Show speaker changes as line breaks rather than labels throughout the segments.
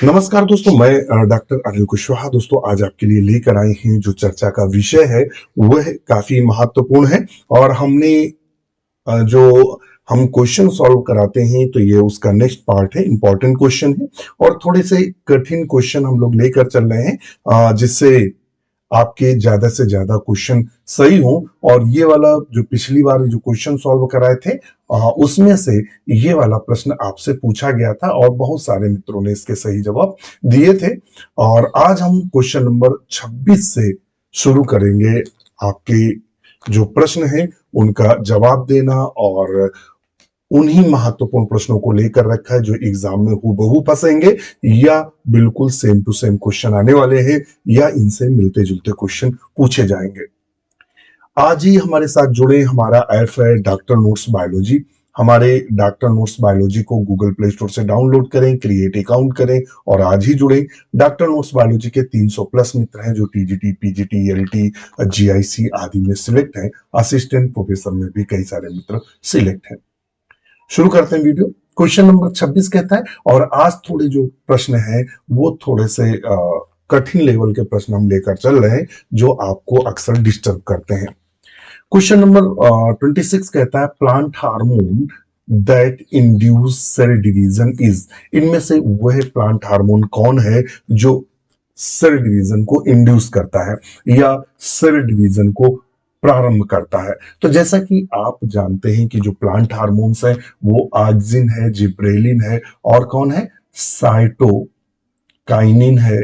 नमस्कार दोस्तों, मैं डॉक्टर अनिल कुशवाहा। दोस्तों, आज आपके लिए लेकर आए हैं जो चर्चा का विषय है वह काफी महत्वपूर्ण है। और हमने जो हम क्वेश्चन सॉल्व कराते हैं तो ये उसका नेक्स्ट पार्ट है, इंपॉर्टेंट क्वेश्चन है। और थोड़े से कठिन क्वेश्चन हम लोग लेकर चल रहे हैं जिससे आपके ज्यादा से ज्यादा क्वेश्चन सही हो। और ये वाला जो पिछली बार जो क्वेश्चन सॉल्व कराए थे उसमें से ये वाला प्रश्न आपसे पूछा गया था और बहुत सारे मित्रों ने इसके सही जवाब दिए थे। और आज हम क्वेश्चन नंबर 26 से शुरू करेंगे। आपके जो प्रश्न है उनका जवाब देना, और उन्हीं महत्वपूर्ण प्रश्नों को लेकर रखा है जो एग्जाम में हूबहू फंसेंगे, या बिल्कुल सेम टू सेम क्वेश्चन आने वाले हैं, या इनसे मिलते जुलते क्वेश्चन पूछे जाएंगे। आज ही हमारे साथ जुड़े, हमारा ऐप है डॉक्टर नोट्स बायोलॉजी। हमारे डॉक्टर नोट्स बायोलॉजी को गूगल प्ले स्टोर से डाउनलोड करें, क्रिएट अकाउंट करें और आज ही जुड़े। डॉक्टर नोट्स बायोलॉजी के 300 प्लस मित्र हैं जो टीजीटी, पीजीटी, एलटी, जीआईसी आदि में सिलेक्ट हैं। असिस्टेंट प्रोफेसर में भी कई सारे मित्र सिलेक्ट हैं। शुरू करते हैं वीडियो। क्वेश्चन नंबर 26 कहता है, और आज थोड़े जो प्रश्न हैं वो थोड़े से कठिन लेवल के प्रश्न हम लेकर चल रहे हैं जो आपको अक्सर डिस्टर्ब करते हैं। क्वेश्चन नंबर 26 कहता है, plant hormone that induce cell division is. इनमें से वह प्लांट हार्मोन कौन है जो सेल डिवीजन को इंड्यूस करता है या सेल डिवीजन को प्रारंभ करता है। तो जैसा कि आप जानते हैं कि जो प्लांट हार्मोन्स है वो ऑक्सिन है, जिब्रेलिन है, और कौन है, साइटोकाइनिन है,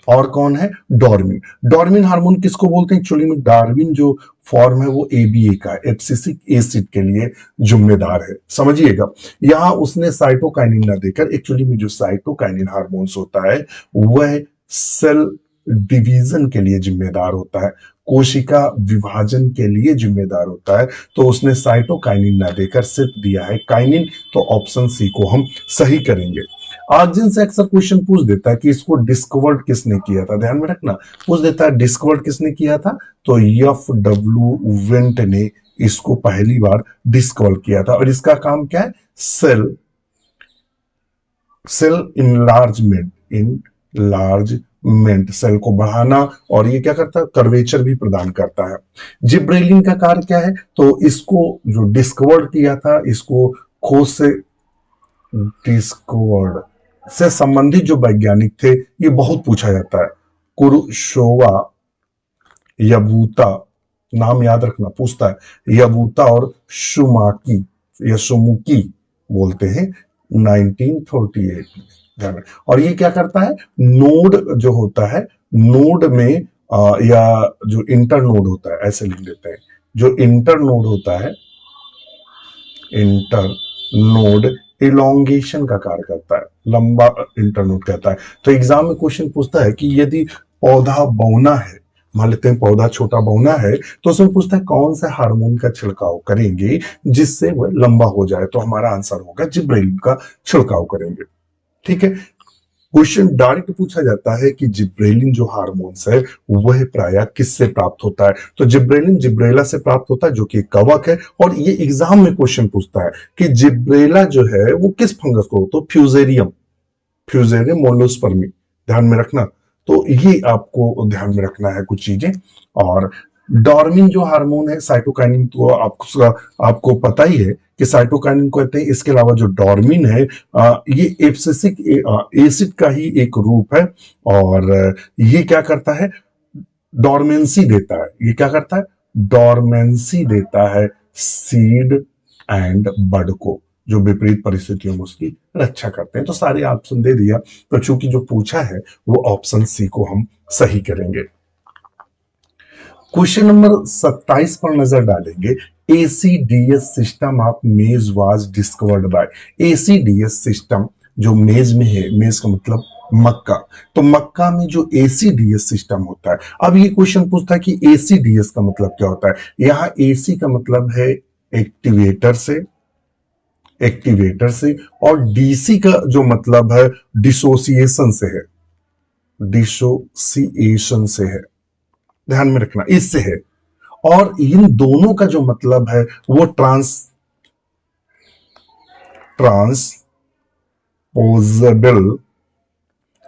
और कौन है, डॉर्मिन। डॉर्मिन हार्मोन किसको बोलते हैं? एक्चुअली में डार्विन जो फॉर्म है वो एबीए का, एब्सिसिक एसिड के लिए जिम्मेदार है, समझिएगा। यहां उसने साइटोकाइनिन ना देकर एक्चुअली में जो साइटोकाइनिन हार्मोन्स होता है वह सेल डिवीजन के लिए जिम्मेदार होता है, कोशिका विभाजन के लिए जिम्मेदार होता है। तो उसने साइटोकाइनिन ना देकर सिर्फ दिया है काइनिन। तो ऑप्शन सी को हम सही करेंगे। ऑक्सिन से अक्सर क्वेश्चन पूछ देता है कि इसको डिस्कवर्ड किसने किया था, ध्यान में रखना। पूछ देता है डिस्कवर्ड किसने किया था, तो एफ डब्ल्यू वेंट ने इसको पहली बार डिस्कवर किया था। और इसका काम क्या है, सेल सेल इनलार्जमेंट, सेल को बढ़ाना। और ये क्या करता है, कर्वेचर भी प्रदान करता है। जिब्रेलिन का कार्य क्या है, तो इसको जो डिस्कवर्ड किया था, इसको खोज से डिस्कवर्ड से संबंधित जो वैज्ञानिक थे ये बहुत पूछा जाता है। कुरशोवा, यबूता, नाम याद रखना, पूछता है। यबूता और शुमाकी या सुमुकी बोलते हैं 1948 में। और ये क्या करता है, नोड जो होता है, नोड में या जो इंटर नोड होता है, ऐसे लिख देते हैं, जो इंटर नोड होता है, इंटर नोड इलोंगेशन का कार्य करता है, लंबा इंटरनोड कहता है। तो एग्जाम में क्वेश्चन पूछता है कि यदि पौधा बौना है, मान लेते हैं पौधा छोटा बौना है, तो उसमें पूछता है कौन सा हार्मोन का छिड़काव करेंगे जिससे वह लंबा हो जाए। तो हमारा आंसर होगा जिब्रेलिन का छिड़काव करेंगे। ठीक है। क्वेश्चन डायरेक्ट पूछा जाता है कि जिब्रेलिन जो हार्मोन्स है वह प्रायः किससे प्राप्त होता है। तो जिब्रेलिन जिब्रेला से प्राप्त होता है जो कि कवक है। और ये एग्जाम में क्वेश्चन पूछता है कि जिब्रेला जो है वो किस फंगस को, तो फ्यूजेरियम, फ्यूजेरियम मोनोस्पर्मी, ध्यान में रखना। तो ये आपको ध्यान में रखना है कुछ चीजें। और डॉर्मिन जो हार्मोन है, साइटोकाइनिन, तो आपको पता ही है कि साइटोकाइनिन को कहते हैं। इसके अलावा जो डॉर्मिन है ये एब्सिसिक एसिड का ही एक रूप है। और ये क्या करता है, डॉर्मेंसी देता है। ये क्या करता है, डॉर्मेंसी देता है सीड एंड बड को, जो विपरीत परिस्थितियों में उसकी रक्षा करते हैं। तो सारे ऑप्शन दे दिया, तो चूंकि जो पूछा है वो ऑप्शन सी को हम सही करेंगे। क्वेश्चन नंबर 27 पर नजर डालेंगे। ACDS system of maize was discovered by. ACDS system जो मेज में है, मेज का मतलब मक्का, तो मक्का में जो एसीडीएस सिस्टम होता है। अब ये क्वेश्चन पूछता है कि एसीडीएस का मतलब क्या होता है। यहां एसी का मतलब है एक्टिवेटर से, एक्टिवेटर से, और डीसी का जो मतलब है डिसोसिएशन से है, डिसोसिएशन से है, ध्यान में रखना, इससे है। और इन दोनों का जो मतलब है वो ट्रांसपोजेबल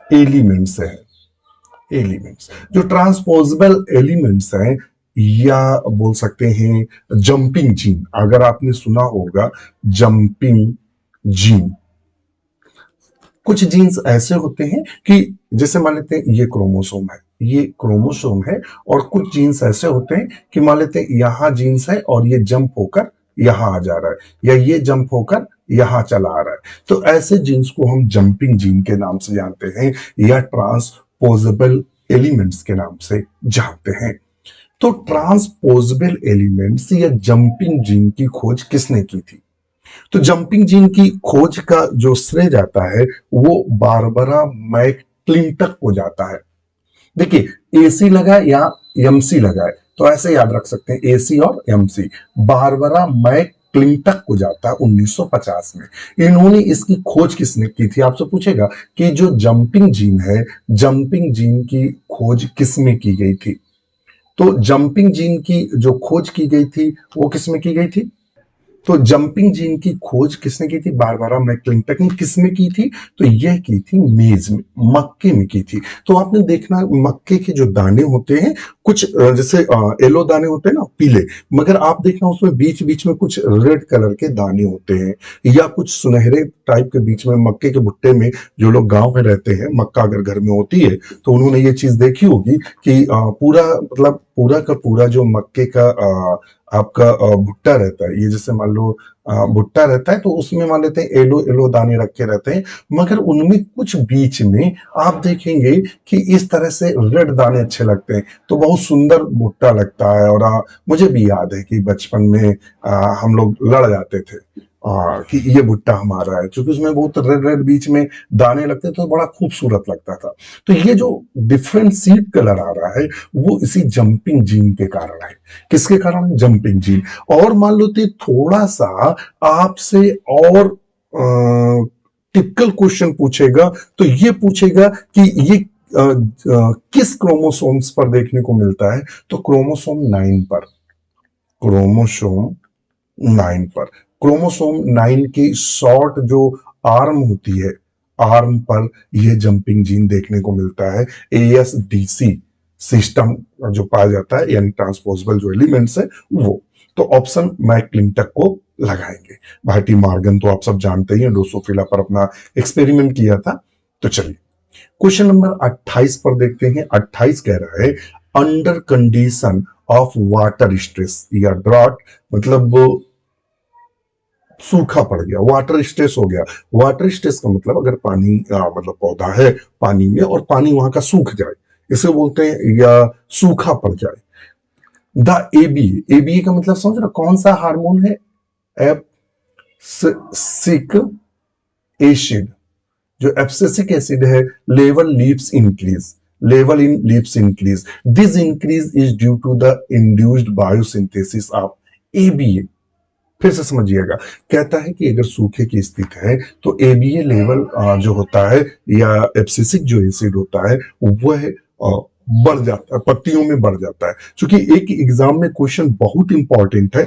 एलिमेंट्स है, एलिमेंट्स जो ट्रांसपोजेबल एलिमेंट्स हैं, या बोल सकते हैं जंपिंग जीन। अगर आपने सुना होगा जंपिंग जीन, कुछ जीन्स ऐसे होते हैं कि जैसे मान लेते हैं ये क्रोमोसोम है, ये क्रोमोसोम है, और कुछ जीन्स ऐसे होते हैं कि मान लेते हैं यहां जीन्स है और ये जंप होकर यहां आ जा रहा है, या ये जंप होकर यहां चला आ रहा है। तो ऐसे जीन्स को हम जंपिंग जीन के नाम से जानते हैं, या ट्रांसपोजेबल एलिमेंट्स के नाम से जानते हैं। तो ट्रांसपोजेबल एलिमेंट्स या जंपिंग जीन की खोज किसने की थी? तो जंपिंग जीन की खोज का जो श्रेय जाता है वो बारबरा मैकक्लिंटक को जाता है। देखिए एसी लगा या एमसी लगा है, तो ऐसे याद रख सकते हैं एसी और एमसी। बारबरा मैकक्लिंटक को जाता है 1950 में। इन्होंने इसकी खोज किसने की थी? आपसे पूछेगा कि जो जंपिंग जीन है, जंपिंग जीन की खोज किसमें की गई थी? तो जंपिंग जीन की जो खोज की गई थी वो किसमें की गई थी? तो जंपिंग जीन की खोज किसने की थी? बारबरा मैकक्लिंटक ने। किसमें की थी? तो यह की थी मेज में, मक्के में की थी। तो आपने देखना मक्के के जो दाने होते हैं, कुछ जैसे येलो दाने होते हैं ना, पीले, मगर आप देखना उसमें बीच बीच में कुछ रेड कलर के दाने होते हैं, या कुछ सुनहरे टाइप के बीच में मक्के के भुट्टे में। जो लोग गांव में रहते हैं, मक्का अगर घर में होती है तो उन्होंने ये चीज देखी होगी कि पूरा मतलब पूरा का पूरा जो मक्के का आपका भुट्टा रहता है, ये जैसे मान लो भुट्टा रहता है, तो उसमें मान लेते हैं येलो येलो दाने रखे रहते हैं, मगर उनमें कुछ बीच में आप देखेंगे कि इस तरह से रेड दाने अच्छे लगते हैं, तो बहुत सुंदर भुट्टा लगता है। और मुझे भी याद है कि बचपन में हम लोग लड़ जाते थे कि ये भुट्टा हमारा है, क्योंकि उसमें बहुत रेड रेड बीच में दाने लगते थे, तो बड़ा खूबसूरत लगता था। तो ये जो डिफरेंट सीड कलर आ रहा है वो इसी जंपिंग जीन के कारण है। किसके कारण? Jumping gene. और मान लो तो थोड़ा सा आपसे और टिपिकल क्वेश्चन पूछेगा, तो ये पूछेगा कि ये किस क्रोमोसोम्स पर देखने को मिलता है? तो क्रोमोसोम 9 पर, क्रोमोसोम 9 पर। क्रोमोसोम 9 की शॉर्ट जो आर्म होती है, आर्म पर यह जंपिंग जीन देखने को मिलता है। एएसडीसी सिस्टम जो पाया जाता है, यानी ट्रांसपोजेबल जो एलिमेंट्स है वो। तो ऑप्शन मैकक्लिंटक को लगाएंगे। भाटी मार्गन तो आप सब जानते ही हैं, ड्रोसोफिला पर अपना एक्सपेरिमेंट किया था। तो चलिए क्वेश्चन नंबर 28 पर देखते हैं। 28 कह रहा है under condition of water stress या ड्रॉट, मतलब सूखा पड़ गया, वाटर स्ट्रेस हो गया। वाटर स्ट्रेस का मतलब अगर पानी मतलब पौधा है पानी में और पानी वहां का सूख जाए, इसे बोलते हैं, या सूखा पड़ जाए। द एबीए, एबीए का मतलब समझ रहे कौन सा हार्मोन है? Abscisic acid. जो एब्सिसिक एसिड है, level leaves increase, level in leaves increase, this increase is due to the induced biosynthesis of ABA. फिर से समझिएगा, कहता है कि अगर सूखे की स्थिति है तो एबीए लेवल जो होता है, या एब्सिसिक जो एसिड होता है वह बढ़ जाता है, पत्तियों में बढ़ जाता है। क्योंकि एक एग्जाम में क्वेश्चन बहुत इंपॉर्टेंट है,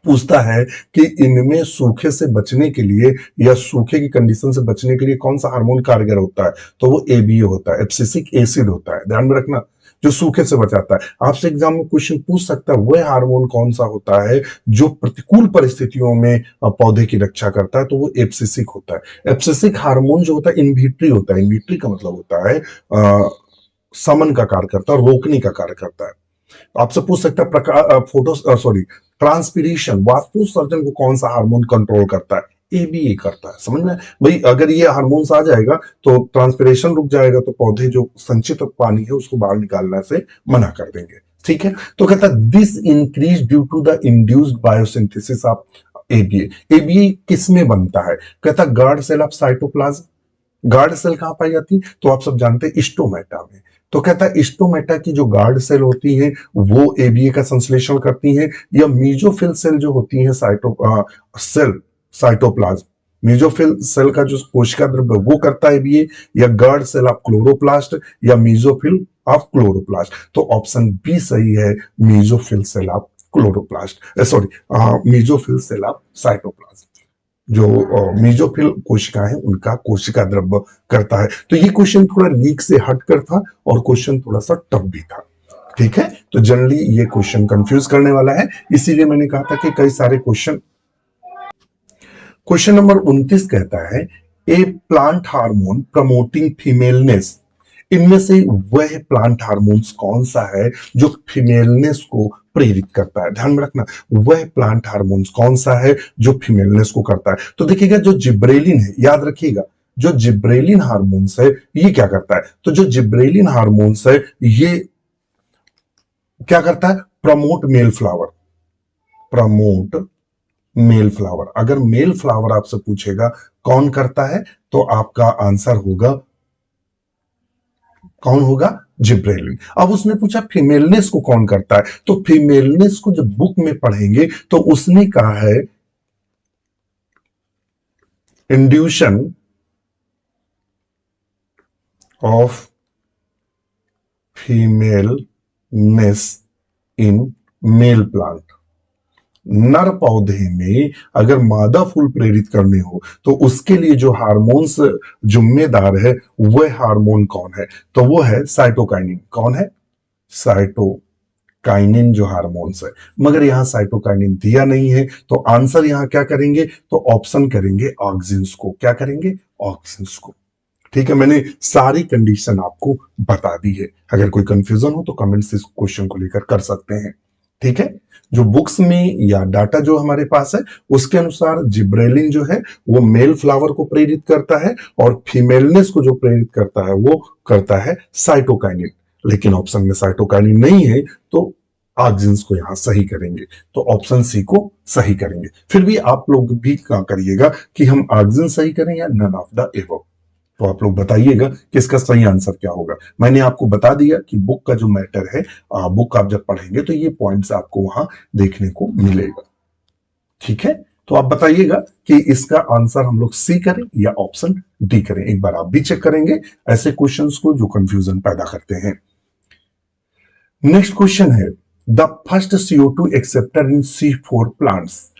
पूछता है कि इनमें सूखे से बचने के लिए या सूखे की कंडीशन से बचने के लिए कौन सा हार्मोन कारगर होता है? तो वो एबीए होता है, एब्सिसिक एसिड होता है। ध्यान में रखना, जो सूखे से बचाता है। आपसे एग्जाम में क्वेश्चन पूछ सकता है वह हार्मोन कौन सा होता है जो प्रतिकूल परिस्थितियों में पौधे की रक्षा करता है? तो वो एब्सिसिक होता है। एब्सिसिक हार्मोन जो होता है इनविट्री होता है। इनविट्री का मतलब होता है समन का कार्य करता है, रोकने का कार्य करता है। आपसे पूछ सकता है प्रकाश फोटो सॉरी ट्रांसपीरेशन, वाष्पोत्सर्जन को कौन सा हार्मोन कंट्रोल करता है? एबीए करता है। समझ में भाई, अगर ये हार्मोन्स आ जाएगा तो ट्रांसपीरेशन रुक जाएगा, तो पौधे जो संचित पानी है उसको बाहर निकालने से मना कर देंगे। ठीक है, तो कहता है this increase due to the induced biosynthesis of ABA. ABA किस में बनता है? कहता guard cell of cytoplasm. Guard cell कहां पाई जाती? तो आप सब जानते हैं स्टोमेटा में। तो कहता है स्टोमेटा की जो गार्ड सेल होती हैं वो एबीए का संश्लेषण करती हैं, या मीजोफिल सेल जो होती हैं सेल साइटोप्लाज्म, मीजोफिल सेल का जो कोशिका द्रव्य वो करता है एबीए, या गार्ड सेल ऑफ क्लोरोप्लास्ट, या मीजोफिल ऑफ क्लोरोप्लास्ट। तो ऑप्शन बी सही है, mesophyll cell of chloroplast, sorry mesophyll cell of cytoplasm. जो मेजोफिल कोशिका है उनका कोशिका द्रव्य करता है। तो ये क्वेश्चन थोड़ा लीक से हटकर था और क्वेश्चन थोड़ा सा टफ भी था। ठीक है, तो जनरली ये क्वेश्चन कंफ्यूज करने वाला है, इसीलिए मैंने कहा था कि कई सारे क्वेश्चन। क्वेश्चन नंबर 29 कहता है, ए प्लांट हार्मोन प्रमोटिंग फीमेलनेस, इनमें से वह प्लांट हार्मोन्स कौन सा है जो फीमेलनेस को प्रेरित करता है। ध्यान में रखना, वह प्लांट हार्मोन्स कौन सा है जो फीमेलनेस को करता है। तो देखिएगा, जो जिब्रेलिन है, याद रखिएगा, जो जिब्रेलिन हार्मोन्स है ये क्या करता है, तो जो जिब्रेलिन हार्मोन्स है ये क्या करता है, promote male flower, promote male flower. अगर मेल फ्लावर आपसे पूछेगा कौन करता है, तो आपका आंसर होगा, कौन होगा, जिब्रेलिन। अब उसने पूछा फीमेलनेस को कौन करता है, तो फीमेलनेस को जब बुक में पढ़ेंगे तो उसने कहा है इंड्यूशन of femaleness in male plant. नर पौधे में अगर मादा फूल प्रेरित करने हो तो उसके लिए जो हार्मोन्स जिम्मेदार है वह हार्मोन कौन है, तो वो है साइटोकाइनिन। कौन है, साइटोकाइनिन जो हार्मोन्स है। मगर यहां साइटोकाइनिन दिया नहीं है, तो आंसर यहां क्या करेंगे, तो ऑप्शन करेंगे ऑक्सिन्स को। क्या करेंगे, ऑक्सिन्स को। ठीक है, मैंने सारी कंडीशन आपको बता दी है। अगर कोई कंफ्यूजन हो तो कमेंट्स इस क्वेश्चन को लेकर कर सकते हैं। ठीक है, जो बुक्स में या डाटा जो हमारे पास है उसके अनुसार जिब्रेलिन जो है वो मेल फ्लावर को प्रेरित करता है और फीमेलनेस को जो प्रेरित करता है वो करता है साइटोकाइनिन। लेकिन ऑप्शन में साइटोकाइनिन नहीं है, तो ऑक्सिन्स को यहां सही करेंगे, तो ऑप्शन सी को सही करेंगे। फिर भी आप लोग भी क्या करिएगा कि हम ऑक्सिन सही करें या नन ऑफ द एबव, तो आप लोग बताइएगा कि इसका सही आंसर क्या होगा। मैंने आपको बता दिया कि बुक का जो मैटर है, बुक आप जब पढ़ेंगे तो ये पॉइंट्स आपको वहां देखने को मिलेगा। ठीक है, तो आप बताइएगा कि इसका आंसर हम लोग सी करें या ऑप्शन डी करें। एक बार आप भी चेक करेंगे ऐसे क्वेश्चंस को जो कंफ्यूजन पैदा करते हैं। नेक्स्ट क्वेश्चन है, the first CO2 acceptor in C4 plants.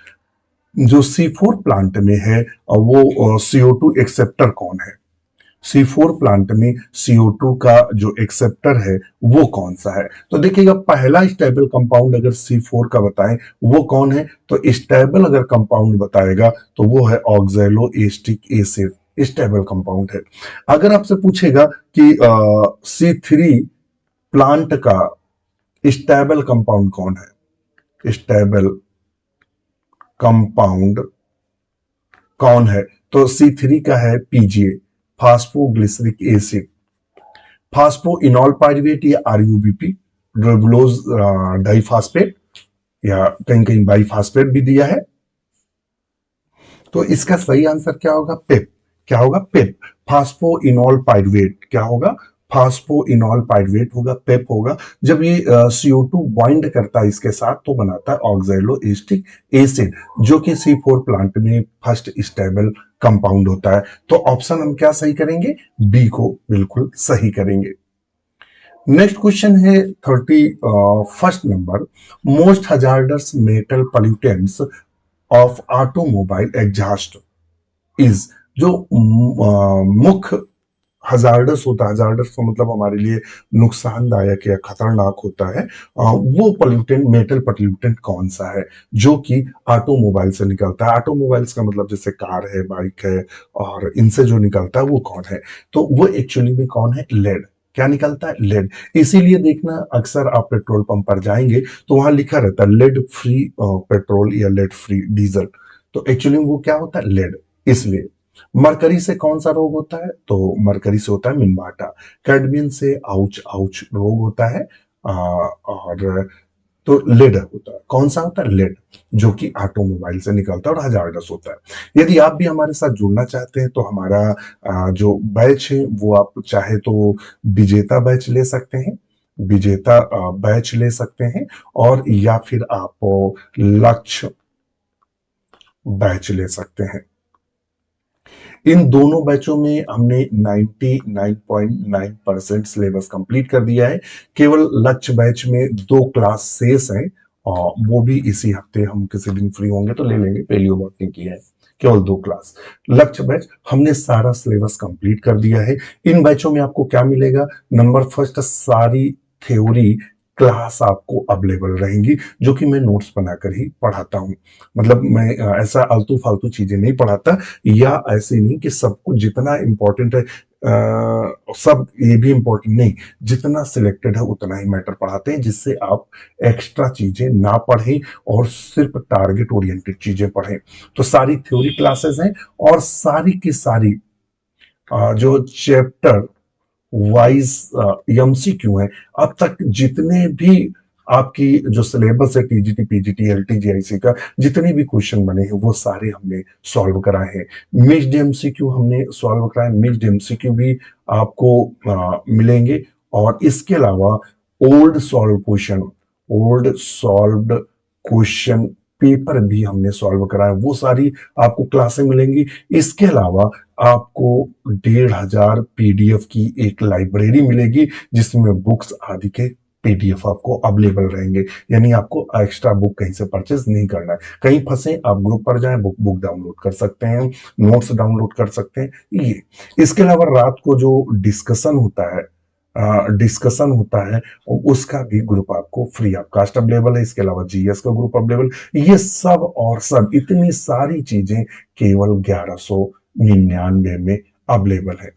जो C4 प्लांट में है वो CO2 एक्सेप्टर कौन है, C4 प्लांट में CO2 का जो एक्सेप्टर है वो कौन सा है। तो देखिएगा, पहला स्टेबल कंपाउंड अगर C4 का बताएं वो कौन है, तो स्टेबल अगर कंपाउंड बताएगा तो वो है oxalo acetic acid, stable compound है। अगर आपसे पूछेगा कि C3 प्लांट का स्टेबल कंपाउंड कौन है, स्टेबल कंपाउंड कौन है, तो C3 का है PGA, फास्फोग्लिसरिक एसिड, फास्फोइनॉल पाइरुवेट या RUBP, ड्रोबुलोज डाइफास्फेट, या कहीं कहीं बाइफास्फेट भी दिया है। तो इसका सही आंसर क्या होगा, पेप। क्या होगा, पेप, फास्फोइनॉल पाइरुवेट। क्या होगा, फास्फोइनॉल पाइरुवेट होगा, पेप होगा। जब ये CO2 बाइंड करता है इसके साथ तो बनाता है ऑक्सैलो एस्टिक एसिड, जो कि C4 प्लांट में फर्स्ट स्टेबल कंपाउंड होता है। तो ऑप्शन हम क्या सही करेंगे, बी को बिल्कुल सही करेंगे। नेक्स्ट क्वेश्चन है 31st number, most hazardous metal pollutants of automobile exhaust is. जो मुख्य हजार्डस होता है, हजार्डस का मतलब हमारे लिए नुकसानदायक या खतरनाक होता है, वो पोल्यूटेंट, मेटल पोल्यूटेंट कौन सा है जो कि ऑटोमोबाइल से निकलता है। ऑटोमोबाइल्स का मतलब जैसे कार है, बाइक है, और इनसे जो निकलता है वो कौन है, तो वो एक्चुअली में कौन है, लेड। क्या निकलता है, लेड। इसीलिए देखना, अक्सर आप पेट्रोल पंप पर जाएंगे तो वहां लिखा रहता है लेड फ्री पेट्रोल या लेड फ्री डीजल, तो एक्चुअली वो क्या होता है, लेड। इसलिए मरकरी से कौन सा रोग होता है, तो मरकरी से होता है मिनवाटा। कैडमियन से आउच आउच रोग होता है, और तो लेड होता है, कौन सा होता है, लेड, जो कि ऑटोमोबाइल से निकलता है और हजार्डस होता है। यदि आप भी हमारे साथ जुड़ना चाहते हैं तो हमारा जो बैच है वो आप चाहे तो विजेता बैच ले सकते हैं, विजेता बैच ले सकते हैं, और या फिर आप लक्ष्य बैच ले सकते हैं। इन दोनों बैचों में हमने 99.9% सिलेबस कंप्लीट कर दिया है। केवल लक्ष्य बैच में 2 क्लास शेष हैं, और वो भी इसी हफ्ते हम किसी दिन फ्री होंगे तो ले लेंगे, पेलियो बॉटनी की है। केवल 2 क्लास। लक्ष्य बैच हमने सारा सिलेबस कंप्लीट कर दिया है। इन बैचों में आपको क्या मिलेगा? नंबर फर्स्ट, सारी थ्योरी क्लास आपको अवेलेबल रहेंगी, जो कि मैं नोट्स बनाकर ही पढ़ाता हूं। मतलब मैं ऐसा आलतू फालतू चीजें नहीं पढ़ाता, या ऐसे नहीं कि सब कुछ जितना इंपॉर्टेंट है सब ये भी इंपॉर्टेंट नहीं, जितना सिलेक्टेड है उतना ही मैटर पढ़ाते हैं, जिससे आप एक्स्ट्रा चीजें ना पढ़ें और सिर्फ टारगेट ओरिएंटेड चीजें पढ़ें। तो सारी थ्योरी क्लासेस हैं, और सारी की सारी जो चैप्टर वाइज एमसीक्यू है, अब तक जितने भी आपकी जो सिलेबस है टीजीटी पीजीटी एलटीजीआईसी का, जितने भी क्वेश्चन बने हैं वो सारे हमने सॉल्व कराए हैं। मिक्स्ड एमसीक्यू हमने सॉल्व कराए, मिक्स्ड एमसीक्यू भी आपको मिलेंगे। और इसके अलावा old solve question, old solved question paper भी हमने सॉल्व कराए, वो सारी आपको क्लासें मिलेंगी। इसके अलावा आपको 1,500 पीडीएफ की एक लाइब्रेरी मिलेगी, जिसमें बुक्स आदि के पीडीएफ आपको अवेलेबल रहेंगे। यानी आपको एक्स्ट्रा बुक कहीं से परचेज नहीं करना है। कहीं फंसे आप ग्रुप पर जाएं, बुक डाउनलोड कर सकते हैं, नोट्स डाउनलोड कर सकते हैं। ये इसके अलावा रात को जो डिस्कशन होता है, उसका भी ग्रुप आपको फ्री ऑफ कास्ट अवेलेबल है। इसके अलावा जीएस का ग्रुप अवेलेबल। ये सब और सब इतनी सारी चीजें केवल 1199 में अवेलेबल है।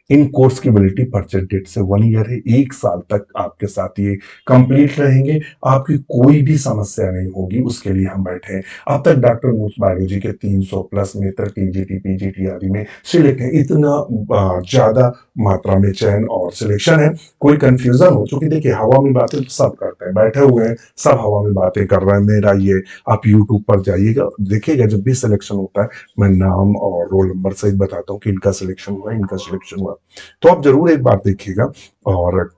इन कोर्स की वैलिडिटी परचेज डेट से 1 ईयर है, 1 साल तक आपके साथ ये कंप्लीट रहेंगे। आपकी कोई भी समस्या नहीं होगी, उसके लिए हम बैठे हैं। अब तक डॉक्टर नोट्स बायोलॉजी के 300 प्लस मित्र टीजीटी पीजीटी आदि में सिलेक्ट है। इतना ज्यादा मात्रा में चयन और सिलेक्शन है, कोई कंफ्यूजन हो, चूंकि देखिए हवा में बातें तो सब करते हैं, बैठे हुए हैं सब हवा में बातें कर रहे हैं। मेरा ये आप यूट्यूब पर जाइएगा, देखिएगा, जब भी सिलेक्शन होता है मैं नाम और रोल नंबर सहित बताता हूँ कि इनका सिलेक्शन हुआ, इनका सिलेक्शन हुआ। तो आप जरूर एक बार देखिएगा। और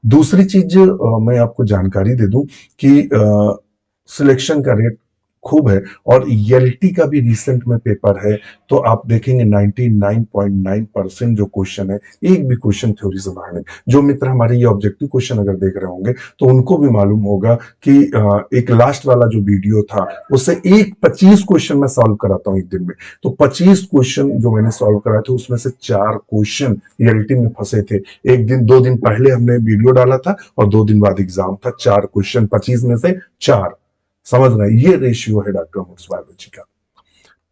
दूसरी चीज मैं आपको जानकारी दे दूं कि सिलेक्शन का रेट खूब है, और एलटी का भी रिसेंट में पेपर है। तो आप देखेंगे 99.9% जो क्वेश्चन है, एक भी क्वेश्चन थ्योरी से बाहर नहीं। जो मित्र हमारे ये ऑब्जेक्टिव क्वेश्चन अगर देख रहे होंगे तो उनको भी मालूम होगा कि एक लास्ट वाला जो वीडियो था उससे एक 25 क्वेश्चन मैं सॉल्व कराता हूँ एक दिन में। तो 25 क्वेश्चन जो मैंने सॉल्व कराए थे, उसमें से 4 क्वेश्चन एलटी में फंसे थे। एक दिन 2 दिन पहले हमने वीडियो डाला था, और 2 दिन बाद एग्जाम था। 4 क्वेश्चन 25 में से 4, समझ रहे हैं? ये रेशियो है डॉक्टर नोट्स बायोलॉजी का।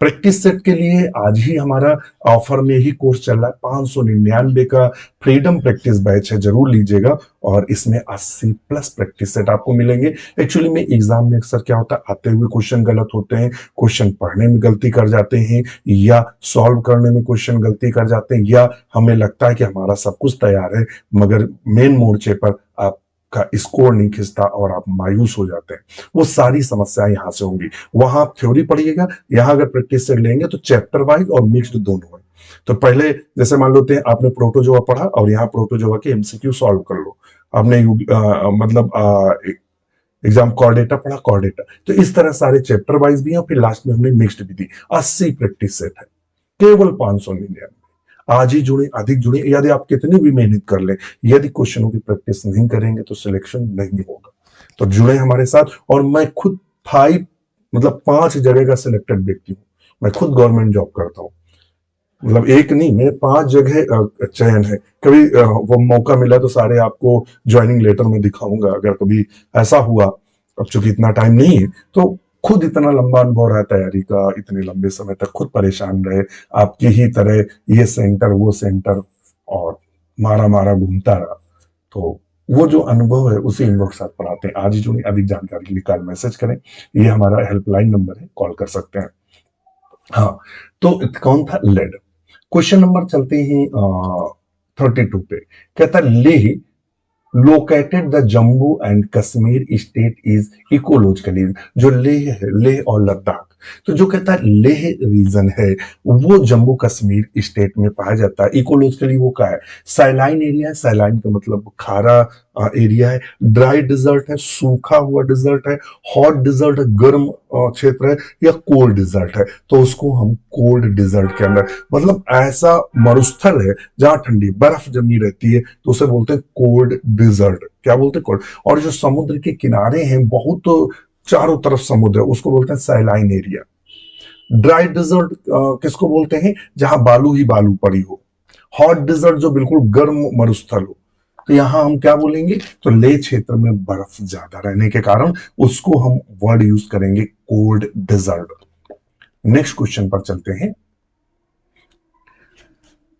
प्रैक्टिस सेट के लिए आज ही हमारा ऑफर में ही कोर्स चल रहा है। 599 का फ्रीडम प्रैक्टिस बैच है, जरूर लीजिएगा। और इसमें 80 प्लस प्रैक्टिस सेट आपको मिलेंगे। एक्चुअली में एग्जाम में अक्सर क्या होता है, आते हुए क्वेश्चन गलत होते हैं, क्वेश्चन पढ़ने में गलती कर जाते हैं, या सॉल्व करने में क्वेश्चन गलती कर जाते हैं, या हमें लगता है कि हमारा सब कुछ तैयार है मगर मेन मोर्चे पर आप का स्कोर नहीं खिंचता और आप मायूस हो जाते हैं। वो सारी समस्याएं यहां से होंगी। वहां आप थ्योरी पढ़िएगा, यहां अगर प्रैक्टिस सेट लेंगे तो चैप्टर वाइज और मिक्स्ड दोनों है। तो पहले जैसे मान लेते हैं आपने प्रोटोजोआ पढ़ा, और यहाँ प्रोटोजोआ के एमसीक्यू सॉल्व कर लो। आपने मतलब एग्जाम कॉर्डेटा पढ़ा, कॉर्डेटा। तो इस तरह सारे चैप्टर वाइज भी है, फिर लास्ट में हमने मिक्स्ड भी दी। 80 प्रैक्टिस सेट है, केवल 599। आज ही जुड़े, अधिक जुड़े। यदि आप कितनी भी मेहनत कर लें, यदि क्वेश्चनों की प्रैक्टिस नहीं करेंगे तो सिलेक्शन नहीं होगा। तो जुड़े हमारे साथ। और मैं खुद 5 जगह का सिलेक्टेड व्यक्ति हूँ। मैं खुद गवर्नमेंट जॉब करता हूँ, मतलब एक नहीं, मेरे 5 जगह चयन है। कभी वो मौका मिला तो सारे आपको ज्वाइनिंग लेटर में दिखाऊंगा, अगर कभी ऐसा हुआ। अब चूंकि इतना टाइम नहीं है, तो खुद इतना लंबा अनुभव रहा तैयारी का, इतने लंबे समय तक खुद परेशान रहे, आपकी ही तरह ये सेंटर वो सेंटर, और मारा मारा घूमता रहा। तो वो जो अनुभव है उसी अनुभव के साथ पढ़ाते हैं। आज ही जुड़े, अधिक जानकारी के लिए कॉल मैसेज करें। ये हमारा हेल्पलाइन नंबर है, कॉल कर सकते हैं। हाँ, तो कौन था? लेड। क्वेश्चन नंबर चलते हैं 32 पे। कहता है Leh located the Jammu and Kashmir state is ecologically, जो लेह है, लेह और लद्दाख, तो जो कहता है लेह रीजन है वो जम्मू कश्मीर स्टेट में पाया जाता है। इकोलॉजिकली वो क्या है? सैलाइन एरिया है। सैलाइन का मतलब खारा एरिया है। ड्राई डिजर्ट है, सूखा हुआ डिजर्ट है। हॉट डिजर्ट है, गर्म क्षेत्र है। या कोल्ड डिजर्ट है, तो उसको हम कोल्ड डिजर्ट के अंदर, मतलब ऐसा मरुस्थल है जहां ठंडी बर्फ जमी रहती है, तो उसे बोलते हैं कोल्ड डिजर्ट। क्या बोलते हैं? कोल्ड। और जो समुद्र के किनारे हैं, बहुत चारों तरफ समुद्र है, उसको बोलते हैं सैलाइन एरिया। ड्राई डिजर्ट किसको बोलते हैं? जहां बालू ही बालू पड़ी हो। हॉट डिजर्ट जो बिल्कुल गर्म मरुस्थल हो। तो यहां हम क्या बोलेंगे? तो लेह क्षेत्र में बर्फ ज्यादा रहने के कारण उसको हम वर्ड यूज करेंगे कोल्ड डिजर्ट। नेक्स्ट क्वेश्चन पर चलते हैं।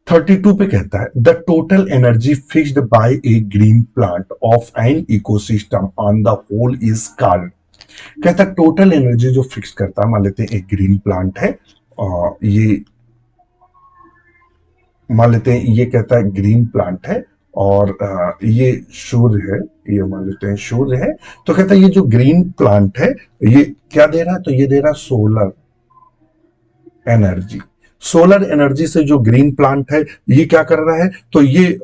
32 पे कहता है the total energy fixed by a green plant of an ecosystem on the whole is called. कहता है टोटल एनर्जी जो फिक्स करता है, मान लेते हैं एक ग्रीन प्लांट है, ये मान लेते हैं ये कहता है ग्रीन प्लांट है, और ये सूर्य है, ये मान लेते हैं सूर्य है। तो कहता है ये जो ग्रीन प्लांट है ये क्या दे रहा है? तो ये दे रहा है सोलर एनर्जी। सोलर एनर्जी से जो ग्रीन प्लांट है ये क्या कर रहा है? तो ये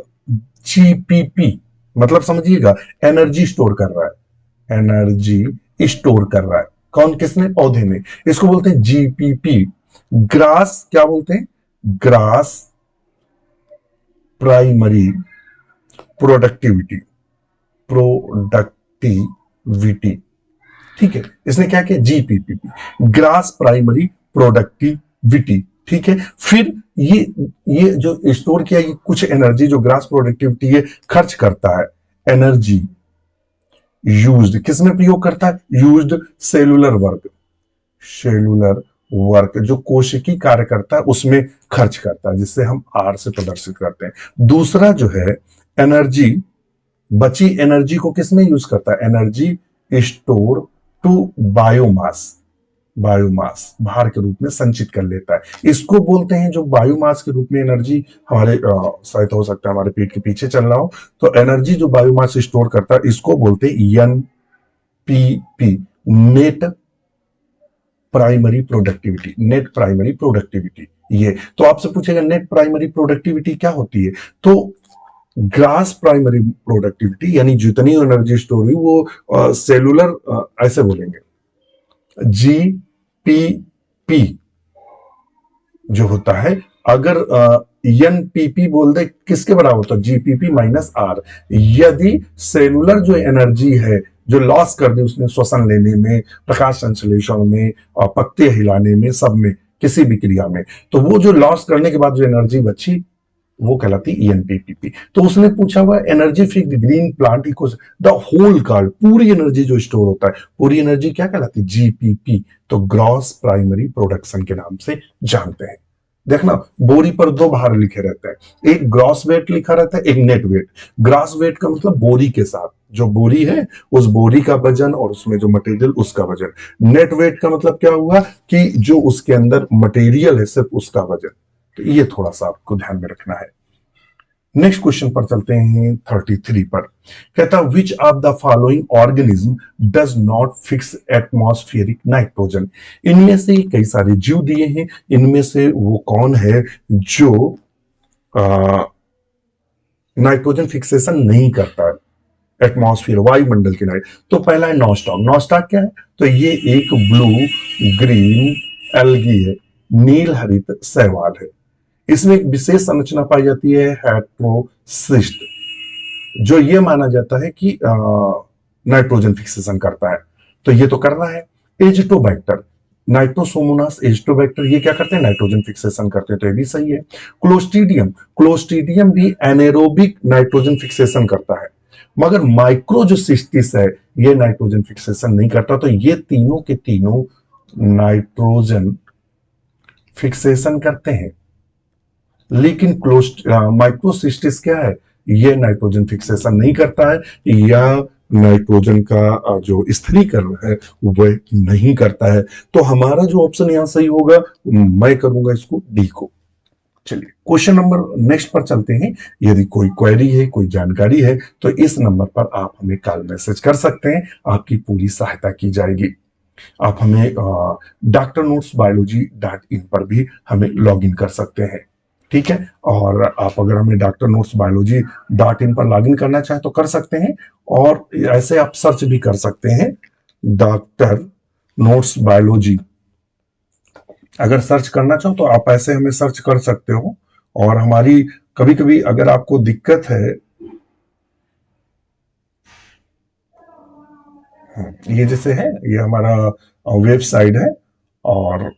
जीपीपी, मतलब समझिएगा, एनर्जी स्टोर कर रहा है। एनर्जी स्टोर कर रहा है कौन? किसने? पौधे ने। इसको बोलते हैं जीपीपी। ग्रास क्या बोलते हैं? Grass primary productivity. प्रोडक्टिविटी, ठीक है। इसने क्या किया? जीपीपी, ग्रास प्राइमरी प्रोडक्टिविटी, ठीक है। फिर ये जो स्टोर किया, ये कुछ एनर्जी जो ग्रास प्रोडक्टिविटी ये खर्च करता है। एनर्जी यूज्ड किसमें प्रयोग करता है? Used cellular work. Cellular work जो कोशिकी कार्य करता है उसमें खर्च करता है, जिससे हम आर से प्रदर्शित करते हैं। दूसरा जो है एनर्जी, बची एनर्जी को किसमें यूज करता है? Energy store to biomass. Biomass भार के रूप में संचित कर लेता है। इसको बोलते हैं, जो बायोमास के रूप में एनर्जी हमारे शायद हो सकता है हमारे पेट के पीछे चल रहा हो, तो एनर्जी जो बायोमास स्टोर करता है इसको बोलते हैं NPP, net primary productivity. Net primary productivity ये तो आपसे पूछेगा नेट प्राइमरी प्रोडक्टिविटी क्या होती है? तो ग्रास प्राइमरी प्रोडक्टिविटी यानी जितनी एनर्जी स्टोर हुई वो सेलुलर, ऐसे बोलेंगे जी पी पी जो होता है। अगर एनपीपी बोल दे किसके बराबर होता है? GPP minus R. यदि सेलुलर जो एनर्जी है जो लॉस कर दी उसने श्वसन लेने में, प्रकाश संश्लेषण में, पत्ते हिलाने में, सब में, किसी भी क्रिया में, तो वो जो लॉस करने के बाद जो एनर्जी बची वो कहलाती एनपीपी। तो उसने पूछा हुआ energy fixed green plant equals the whole card, पूरी एनर्जी जो स्टोर होता है, पूरी एनर्जी क्या कहलाती है? जीपीपी। तो ग्रॉस प्राइमरी प्रोडक्शन के नाम से जानते हैं। देखना बोरी पर दो भार लिखे रहते हैं, एक ग्रॉस वेट लिखा रहता है, एक नेट वेट। ग्रॉस वेट का मतलब बोरी के साथ, जो बोरी है उस बोरी का वजन और उसमें जो मटेरियल उसका वजन। नेट वेट का मतलब क्या हुआ कि जो उसके अंदर मटेरियल है सिर्फ उसका वजन। तो ये थोड़ा सा आपको ध्यान में रखना है। नेक्स्ट क्वेश्चन पर चलते हैं 33 पर। कहता which of the following organism does not fix atmospheric nitrogen. इनमें से कई सारे जीव दिए हैं, इनमें से वो कौन है जो नाइट्रोजन फिक्सेशन नहीं करता है? एटमॉस्फेयर, वायुमंडल की नाइट। तो पहला है नॉस्टॉक। नॉस्टॉक क्या है? तो ये एक ब्लू ग्रीन एल्गी है, नील हरित शैवाल है। इसमें एक विशेष संरचना पाई जाती है हेट्रोसिस्ट, जो ये माना जाता है कि नाइट्रोजन फिक्सेशन करता है। तो ये तो कर रहा है। एजिटोबैक्टर, नाइट्रोसोमोनास एजिटोबैक्टर, ये क्या करते हैं? नाइट्रोजन फिक्सेशन करते हैं, तो ये भी सही है। क्लोस्ट्रीडियम, क्लोस्ट्रीडियम भी एनेरोबिक नाइट्रोजन फिक्सेशन करता है, मगर माइक्रो जो सिस्टिस है ये नाइट्रोजन फिक्सेशन नहीं करता। तो ये तीनों के तीनों नाइट्रोजन फिक्सेशन करते हैं, लेकिन माइक्रोसिस्टिस क्या है? ये नाइट्रोजन फिक्सेशन नहीं करता है, या नाइट्रोजन का जो स्थिरीकरण है वह नहीं करता है। तो हमारा जो ऑप्शन यहां सही होगा, मैं करूंगा इसको डी को। चलिए क्वेश्चन नंबर नेक्स्ट पर चलते हैं। यदि कोई क्वेरी है, कोई जानकारी है, तो इस नंबर पर आप हमें कॉल मैसेज कर सकते हैं, आपकी पूरी सहायता की जाएगी। आप हमें doctornotesbiology.in पर भी हमें लॉग इन कर सकते हैं, ठीक है। और आप अगर हमें doctornotesbiology.in पर लॉग इन करना चाहें तो कर सकते हैं, और ऐसे आप सर्च भी कर सकते हैं डॉक्टर नोट्स बायोलॉजी। अगर सर्च करना चाहो तो आप ऐसे हमें सर्च कर सकते हो। और हमारी कभी कभी अगर आपको दिक्कत है, ये जैसे है, ये हमारा वेबसाइट है, और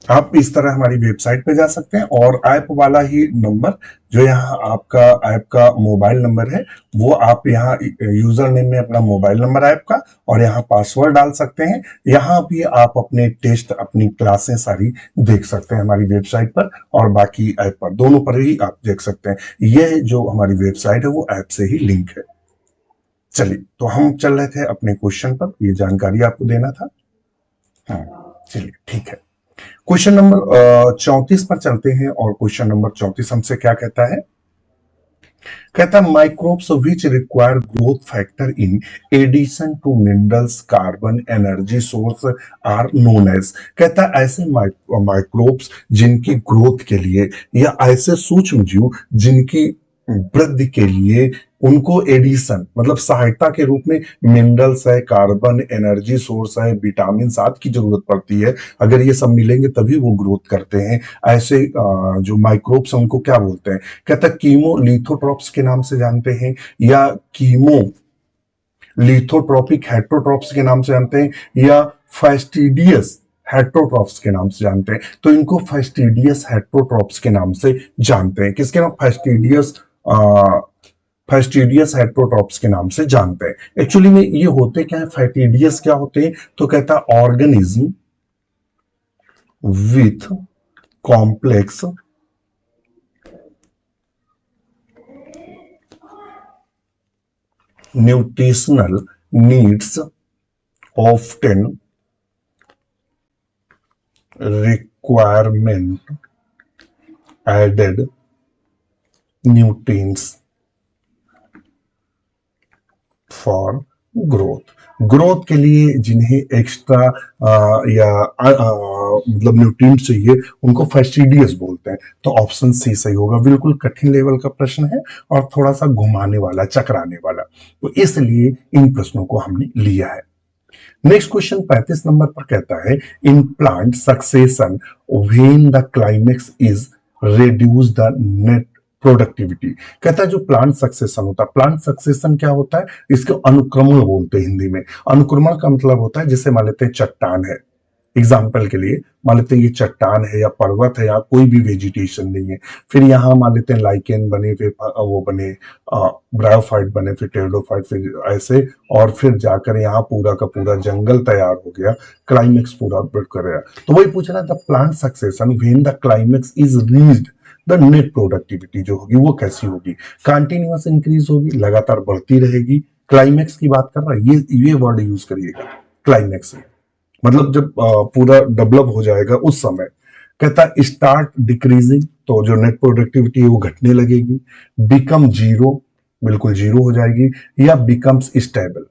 आप इस तरह हमारी वेबसाइट पे जा सकते हैं और ऐप वाला ही नंबर, जो यहाँ आपका ऐप का मोबाइल नंबर है, वो आप यहाँ यूजर नेम में अपना मोबाइल नंबर ऐप का और यहाँ पासवर्ड डाल सकते हैं। यहाँ भी आप अपने टेस्ट, अपनी क्लासें सारी देख सकते हैं हमारी वेबसाइट पर, और बाकी ऐप पर, दोनों पर ही आप देख सकते हैं। यह जो हमारी वेबसाइट है वो ऐप से ही लिंक है। चलिए, तो हम चल रहे थे अपने क्वेश्चन पर, ये जानकारी आपको देना था। हाँ, चलिए ठीक है। क्वेश्चन नंबर 34 पर चलते हैं, और क्वेश्चन नंबर 34 हमसे क्या कहता है? कहता है microbes which require growth factor in addition to minerals carbon energy source are known as. कहता है ऐसे माइक्रोब्स जिनकी ग्रोथ के लिए, या ऐसे सूक्ष्म जीव जिनकी वृद्धि के लिए उनको एडिशन मतलब सहायता के रूप में मिनरल्स है, कार्बन एनर्जी सोर्स है, विटामिन आदि की जरूरत पड़ती है। अगर ये सब मिलेंगे तभी वो ग्रोथ करते हैं। ऐसे जो माइक्रोब्स हैं उनको क्या बोलते हैं? कहता है कीमो लिथोट्रॉप्स के नाम से जानते हैं, या कीमो लिथोट्रॉपिक हेट्रोट्रॉप्स के नाम से जानते हैं, या फैस्टिडियस हेट्रोट्रॉप्स के नाम से जानते हैं। तो इनको फैस्टिडियस हेट्रोट्रॉप्स के नाम से जानते हैं। किसके नाम? फैस्टिडियस हेट्रोट्रॉप्स के नाम से जानते हैं। एक्चुअली में ये होते क्या है, फैस्टिडियस क्या होते हैं? तो कहता है organism with complex nutritional needs often requirement added nutrients for growth. Growth के लिए जिन्हें एक्स्ट्रा या मतलब न्यूट्रिएंट चाहिए उनको फैस्टिडियस बोलते हैं। तो ऑप्शन सी सही होगा। बिल्कुल कठिन लेवल का प्रश्न है और थोड़ा सा घुमाने वाला, चकराने वाला, तो इसलिए इन प्रश्नों को हमने लिया है। नेक्स्ट क्वेश्चन 35 नंबर पर कहता है in plant succession when the climax is reduce the net productivity. कहता है जो प्लांट सक्सेशन होता है, प्लांट सक्सेशन क्या होता है? इसको अनुक्रमण बोलते हैं हिंदी में। अनुक्रमण का मतलब होता है, जैसे मान लेते हैं चट्टान है, एग्जाम्पल के लिए मान लेते हैं ये चट्टान है या पर्वत है या कोई भी वेजिटेशन नहीं है, फिर यहाँ मान लेते हैं लाइकेन बने, फिर वो बने ब्रायोफाइट बने, फिर टेरिडोफाइट, फिर ऐसे, और फिर जाकर यहाँ पूरा का पूरा जंगल तैयार हो गया, क्लाइमेक्स पूरा बिल्ड कर गया। तो वही पूछ रहा है the plant succession when the climax is reached the net productivity जो होगी वो कैसी होगी? कंटिन्यूअस इंक्रीज होगी, लगातार बढ़ती रहेगी। क्लाइमेक्स की बात कर रहा है, ये वर्ड यूज करिएगा, क्लाइमेक्स मतलब जब पूरा डेवलप हो जाएगा उस समय। कहता है स्टार्ट डिक्रीजिंग, तो जो नेट प्रोडक्टिविटी है वो घटने लगेगी। बिकम जीरो, बिल्कुल जीरो हो जाएगी। या बिकम्स स्टेबल,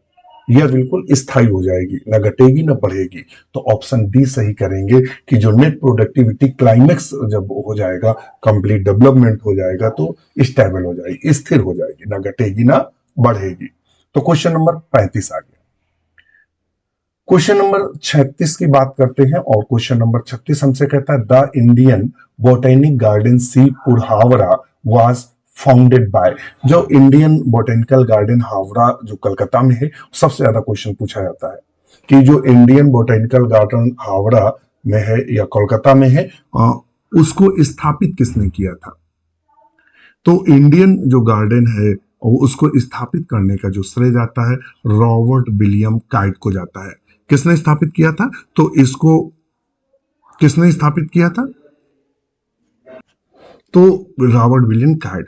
यह बिल्कुल स्थायी हो जाएगी, ना घटेगी ना बढ़ेगी। तो ऑप्शन बी सही करेंगे कि जो नेट प्रोडक्टिविटी क्लाइमेक्स जब हो जाएगा, कंप्लीट डेवलपमेंट हो जाएगा, तो स्टेबल हो जाएगी, स्थिर हो जाएगी, ना घटेगी ना बढ़ेगी। तो क्वेश्चन नंबर 35 आ गया। क्वेश्चन नंबर 36 की बात करते हैं, और क्वेश्चन नंबर 36 हमसे कहता है द इंडियन बोटेनिक गार्डन सी पुरहावरा वाज फाउंडेड बाय। जो इंडियन बोटेनिकल गार्डन हावड़ा जो कलकत्ता में है, सबसे ज्यादा क्वेश्चन पूछा जाता है कि जो इंडियन बोटेनिकल गार्डन हावड़ा में है या कोलकाता में है, उसको स्थापित किसने किया था? तो इंडियन जो गार्डन है उसको स्थापित करने का जो श्रेय जाता है रॉबर्ट विलियम काइट को जाता है। किसने स्थापित किया था? तो इसको किसने स्थापित किया था? तो Robert William kite.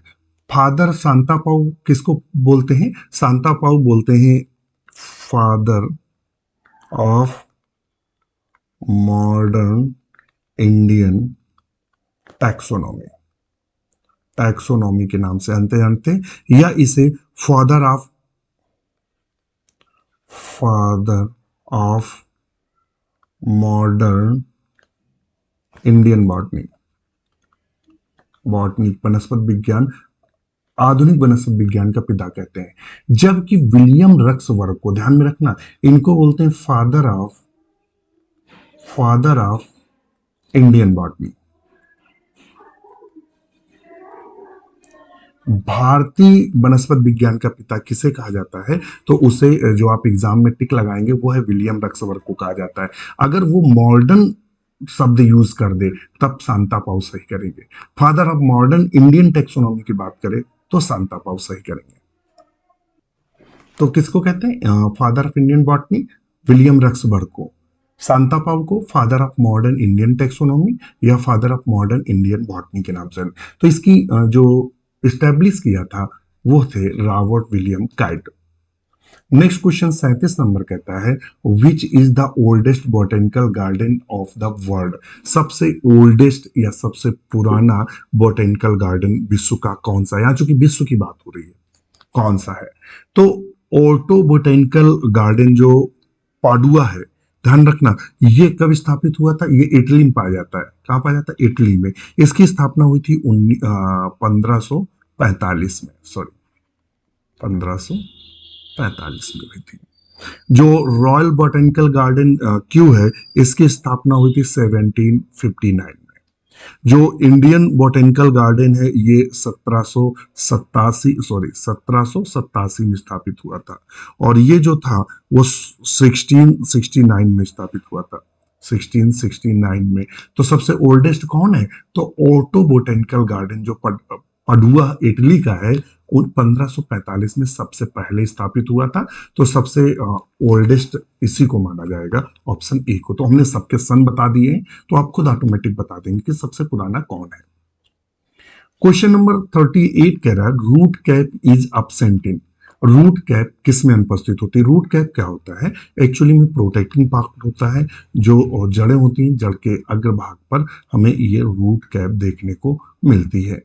Father Santa पाउ किसको बोलते हैं? सांता पाउ बोलते हैं father of modern Indian taxonomy, taxonomy के नाम से जानते हैं, या इसे father of modern Indian botany, botany वनस्पति विज्ञान, आधुनिक वनस्पति विज्ञान का पिता कहते हैं। जबकि विलियम रक्सवर्थ को ध्यान में रखना, इनको बोलते हैं फादर ऑफ इंडियन बॉटनी। भारतीय वनस्पति विज्ञान का पिता किसे कहा जाता है? तो उसे जो आप एग्जाम में टिक लगाएंगे वो है विलियम रक्सवर्थ को कहा जाता है। अगर वो मॉडर्न शब्द यूज कर दे तब शांता पाव सही करेंगे। Father of modern Indian taxonomy की बात करें तो शांता पाव सही करेंगे। तो किसको कहते हैं father of Indian botany? William Roxburgh को। शांता पाव को father of modern Indian taxonomy या father of modern Indian botany के नाम से। तो इसकी जो इस्टेब्लिश किया था वो थे Robert William kite. Next question 37 number कहता है which is the oldest botanical garden of the world? सबसे ओल्डेस्ट या सबसे पुराना बोटेनिकल गार्डन विश्व का कौन सा है? यहाँ चूंकि विश्व की बात हो रही है, कौन सा है? तो ओर्टो बोटेनिकल गार्डन जो पाडुआ है, ध्यान रखना ये कब स्थापित हुआ था? ये इटली में पाया जाता है। कहाँ पाया जाता है? इटली में। इसकी स्थापना हुई थी 1545 में, सॉरी 1545 में हुई थी। जो रॉयल बोटेनिकल गार्डन क्यों है, इसकी स्थापना हुई थी 1759 में। जो इंडियन बोटेनिकल गार्डन है ये 1787 में स्थापित हुआ था, और ये जो था वो 1669 में स्थापित हुआ था, 1669 में। तो सबसे ओल्डेस्ट कौन है? तो ओर्टो बोटेनिकल गार्डन जो पडुआ इटली का है, 1545 में सबसे पहले स्थापित हुआ था। तो सबसे ओल्डेस्ट इसी को माना जाएगा, ऑप्शन ए को। तो हमने सबके सन बता दिए हैं, तो आप खुद ऑटोमेटिक बता देंगे कि सबसे पुराना कौन है। क्वेश्चन नंबर 38 कह रहा है root cap is absent in। Root cap किस में अनुपस्थित होती है? रूट कैप क्या होता है? एक्चुअली में प्रोटेक्टिंग पार्ट होता है, जो जड़ें होती हैं, जड़ के अग्रभाग पर हमें ये रूट कैप देखने को मिलती है,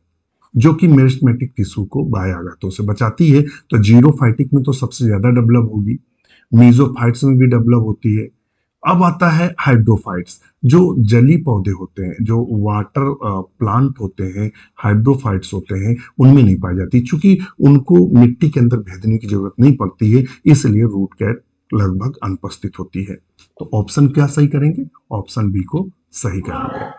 जो कि मेरिस्टेमेटिक टिश्यू को बाह्य से बचाती है। तो जीरोफाइटिक में तो सबसे ज्यादा डेवलप होगी, मीजोफाइट्स में भी डेवलप होती है। अब आता है हाइड्रोफाइट्स, जो जली पौधे होते हैं, जो वाटर प्लांट होते हैं, हाइड्रोफाइट्स होते हैं, उनमें नहीं पाई जाती। चूंकि उनको मिट्टी के अंदर भेजने की जरूरत नहीं पड़ती है, इसलिए रूट कैप लगभग अनुपस्थित होती है। तो ऑप्शन क्या सही करेंगे? ऑप्शन बी को सही करेंगे।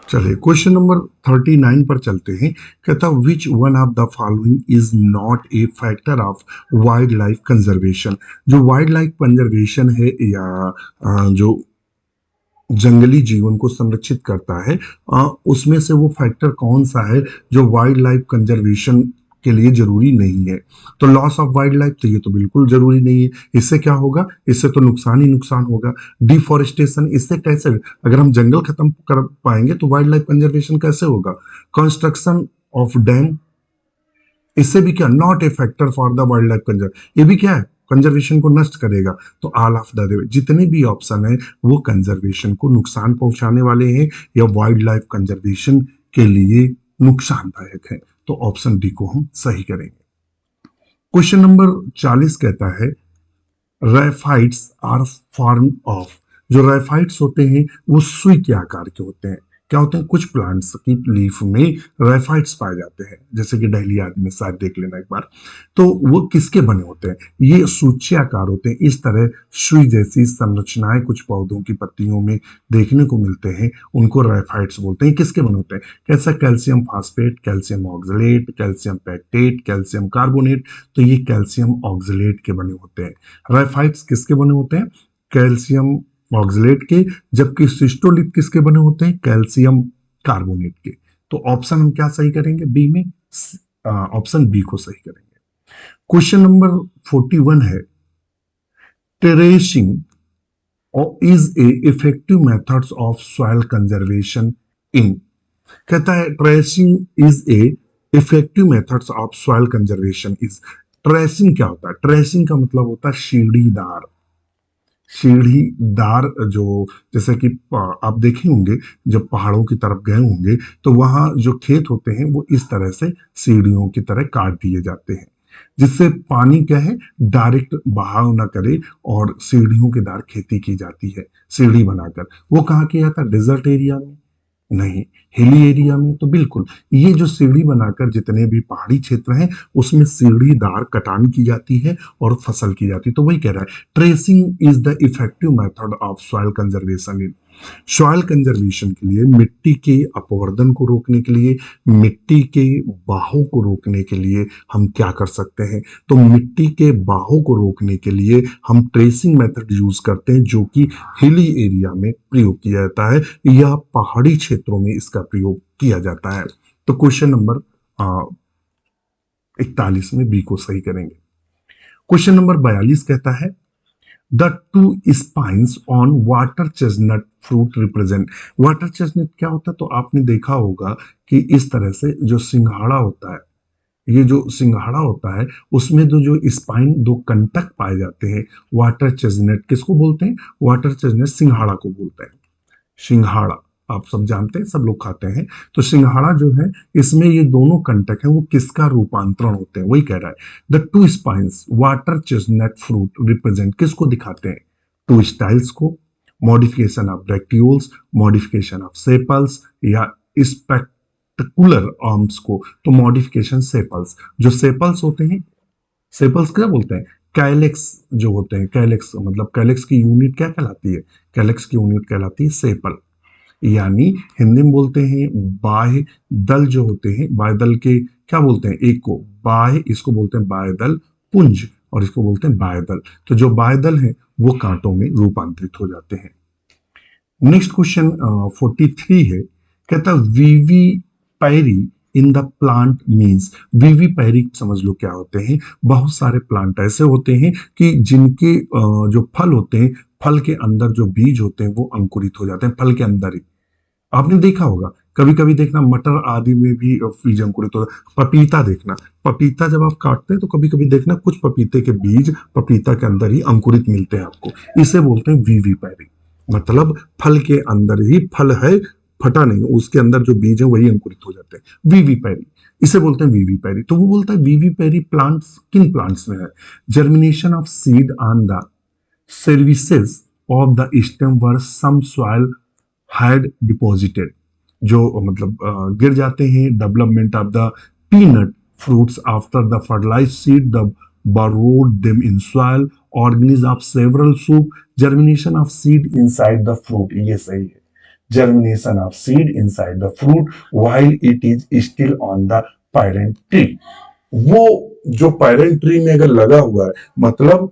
चलिए क्वेश्चन नंबर 39 पर चलते हैं। कहता विच one of the following is not a factor of wild life conservation? जो वाइल्ड लाइफ कंजर्वेशन है या जो जंगली जीवन को संरक्षित करता है, उसमें से वो फैक्टर कौन सा है जो वाइल्ड लाइफ कंजर्वेशन के लिए जरूरी नहीं है? तो लॉस ऑफ वाइल्ड लाइफ, तो ये तो बिल्कुल जरूरी नहीं है। इससे क्या होगा? इससे तो नुकसान ही नुकसान होगा। डिफॉरेस्टेशन, इससे कैसे, अगर हम जंगल खत्म कर पाएंगे तो वाइल्ड लाइफ कंजर्वेशन कैसे होगा? कंस्ट्रक्शन ऑफ डैम, इससे भी क्या? Not a factor for the wild life conserve, ये भी क्या है? कंजर्वेशन को नष्ट करेगा। तो ऑल ऑफ द जितने भी ऑप्शन है वो कंजर्वेशन को नुकसान पहुंचाने वाले हैं या वाइल्ड लाइफ कंजर्वेशन के लिए नुकसानदायक है। तो ऑप्शन डी को हम सही करेंगे। क्वेश्चन नंबर 40 कहता है रैफाइट्स आर फॉर्म ऑफ। जो रैफाइट्स होते हैं वो सुई के आकार के होते हैं। क्या होते हैं? कुछ प्लांट्स की लीफ में रैफाइट्स पाए जाते हैं, जैसे कि डहलिया आदि में, शायद देख लेना एक बार। तो वो किसके बने होते हैं? ये सूच्याकार होते हैं। इस तरह सुई जैसी संरचनाएं कुछ पौधों की पत्तियों में देखने को मिलते हैं, उनको रैफाइट्स बोलते हैं। किसके बने होते हैं? कैसा? Calcium phosphate, calcium oxalate, calcium pectate, calcium carbonate. तो ये कैल्शियम ऑक्सलेट के बने होते हैं। रैफाइट्स किसके बने होते हैं? कैल्शियम ऑक्सलेट के। जबकि सिस्टोलिथ किसके बने होते हैं? कैल्शियम कार्बोनेट के। तो ऑप्शन हम क्या सही करेंगे? बी में, ऑप्शन बी को सही करेंगे। क्वेश्चन नंबर 41 है terracing is a effective methods of soil conservation in. कहता है terracing is a effective methods of soil conservation is. Terracing क्या होता है? ट्रेसिंग का मतलब होता है सीढ़ीदार। सीढ़ीदार, जो जैसे कि आप देखे होंगे जब पहाड़ों की तरफ गए होंगे तो वहां जो खेत होते हैं वो इस तरह से सीढ़ियों की तरह काट दिए जाते हैं, जिससे पानी क्या है? डायरेक्ट बहाव ना करे और सीढ़ियों के दार खेती की जाती है सीढ़ी बनाकर। वो कहाँ किया जाता है? डेजर्ट एरिया में नहीं, हिली एरिया में। तो बिल्कुल ये जो सीढ़ी बनाकर जितने भी पहाड़ी क्षेत्र हैं उसमें सीढ़ीदार कटान की जाती है और फसल की जाती है। तो वही कह रहा है terracing is the effective method of soil conservation in. Soil conservation के लिए, मिट्टी के अपवर्तन को रोकने के लिए, मिट्टी के बहाव को रोकने के लिए हम क्या कर सकते हैं? तो मिट्टी के बहाव को रोकने के लिए हम ट्रेसिंग मेथड यूज करते हैं, जो कि हिली एरिया में प्रयोग किया जाता है या पहाड़ी क्षेत्रों में इसका प्रयोग किया जाता है। तो क्वेश्चन नंबर 41 में बी को सही करेंगे। क्वेश्चन नंबर 42 कहता है the two spines on water chestnut fruit represent. Water chestnut क्या होता है? तो आपने देखा होगा कि इस तरह से जो सिंघाड़ा होता है, ये जो सिंघाड़ा होता है उसमें जो स्पाइन, दो कंटक पाए जाते हैं। वाटर चेस्टनट किसको बोलते हैं? वाटर चेस्टनट सिंघाड़ा को बोलते हैं। सिंघाड़ा आप सब जानते हैं, सब लोग खाते हैं। तो सिंघाड़ा जो है, इसमें ये दोनों कंटक हैं, वो किसका रूपांतरण होते हैं? वही कह रहा है। The two spines water chestnut fruit represent किसको दिखाते हैं? टू स्टाइल्स को, modification of bracteoles, modification of sepals, या स्पेक्टकुलर आर्म्स को। तो मॉडिफिकेशन सेपल्स, जो सेपल्स होते हैं, सेपल्स क्या बोलते हैं? कैलेक्स जो होते हैं, कैलेक्स मतलब कैलेक्स की यूनिट क्या कहलाती है? कैलेक्स की यूनिट कहलाती है सेपल। यानी हिंदी में बोलते हैं बाह्य दल जो होते हैं, बाह्य दल के क्या बोलते हैं? एक को बाह्य, इसको बोलते हैं बाह्य दल पुंज, और इसको बोलते हैं बाह्य दल। तो जो बाह्य दल है वो कांटों में रूपांतरित हो जाते हैं। नेक्स्ट क्वेश्चन 43 है, कहता वीवी पैरी इन द प्लांट मीन्स। वीवी पैरी समझ लो क्या होते हैं? बहुत सारे प्लांट ऐसे होते हैं कि जिनके जो फल होते हैं, फल के अंदर जो बीज होते हैं वो अंकुरित हो जाते हैं फल के अंदर ही। आपने देखा होगा, कभी कभी देखना मटर आदि में भी बीज अंकुरित होता है। पपीता देखना, पपीता जब आप काटते हैं तो कभी कभी देखना कुछ पपीते के बीज पपीता के अंदर ही अंकुरित मिलते हैं आपको। इसे बोलते हैं वीवी पैरी। मतलब फल के अंदर ही फल है, फटा नहीं, उसके अंदर जो बीज है वही अंकुरित हो जाते हैं, वीवी पैरी। इसे बोलते हैं वीवी पैरी। तो वो बोलता है वीवी पैरी प्लांट्स किन प्लांट्स में है? Germination of seed on the services of the stem were some soil had deposited. जो मतलब गिर जाते हैं। Development of the peanut fruits after the fertilized seed, the burrowed them in soil, organism of several soup, germination of seed inside the fruit। ये सही है, germination of seed inside the fruit while it is still on the parent tree। वो जो parent tree में अगर लगा हुआ है, मतलब